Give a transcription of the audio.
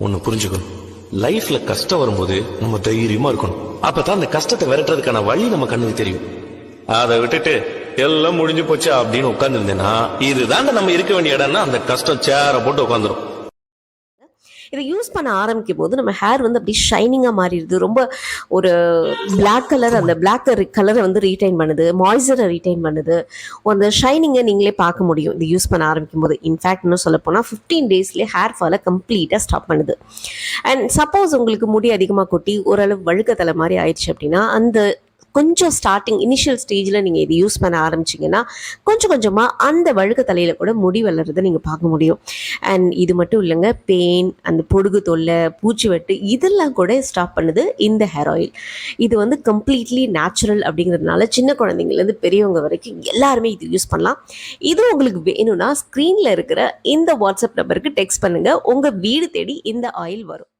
ஒன்னு புரிஞ்சுக்கணும், லைஃப்ல கஷ்டம் வரும்போது நம்ம தைரியமா இருக்கணும். அப்பதான் அந்த கஷ்டத்தை விரட்டுறதுக்கான வழி நம்ம கண்ணுக்கு தெரியும். அதை விட்டுட்டு எல்லாம் முடிஞ்சு போச்சு அப்படின்னு உட்கார்ந்து இருந்தேன்னா, இதுதான் நம்ம இருக்க வேண்டிய இடம்னா அந்த கஷ்டம் சேர போட்டு உட்காந்துரும். இதை யூஸ் பண்ண ஆரம்பிக்கும் போது நம்ம ஹேர் வந்து அப்படி ஷைனிங்காக மாறிடுது. ரொம்ப ஒரு பிளாக் கலர், அந்த பிளாக் கலரை வந்து ரீட்டைன் பண்ணுது, மாய்ஸ்சரை ரீட்டைன் பண்ணுது. அந்த ஷைனிங்கை நீங்களே பார்க்க முடியும் இது யூஸ் பண்ண ஆரம்பிக்கும் போது. இன்ஃபேக்ட் இன்னும் சொல்ல போனால் 15 டேஸ்லேயே ஹேர் ஃபாலை கம்ப்ளீட்டாக ஸ்டாப் பண்ணுது. அண்ட் சப்போஸ் உங்களுக்கு முடி அதிகமாக கொட்டி ஓரளவு வழுக்கத்தலை மாதிரி ஆயிடுச்சு அப்படின்னா, அந்த கொஞ்சம் ஸ்டார்டிங் இனிஷியல் ஸ்டேஜில் நீங்கள் இது யூஸ் பண்ண ஆரம்பிச்சிங்கன்னா கொஞ்சம் கொஞ்சமாக அந்த வழுக்க தலையில் கூட முடி வளர்றதை நீங்கள் பார்க்க முடியும். அண்ட் இது மட்டும் இல்லைங்க, பெயின், அந்த பொடுகு தொல்லை, பூச்சி வெட்டு, இதெல்லாம் கூட ஸ்டாப் பண்ணுது இந்த ஹேர் ஆயில். இது வந்து கம்ப்ளீட்லி நேச்சுரல் அப்படிங்கிறதுனால சின்ன குழந்தைங்கலேருந்து பெரியவங்க வரைக்கும் எல்லாருமே இது யூஸ் பண்ணலாம். இது உங்களுக்கு வேணும்னா ஸ்க்ரீனில் இருக்கிற இந்த வாட்ஸ்அப் நம்பருக்கு டெக்ஸ்ட் பண்ணுங்கள், உங்கள் வீடு தேடி இந்த ஆயில் வரும்.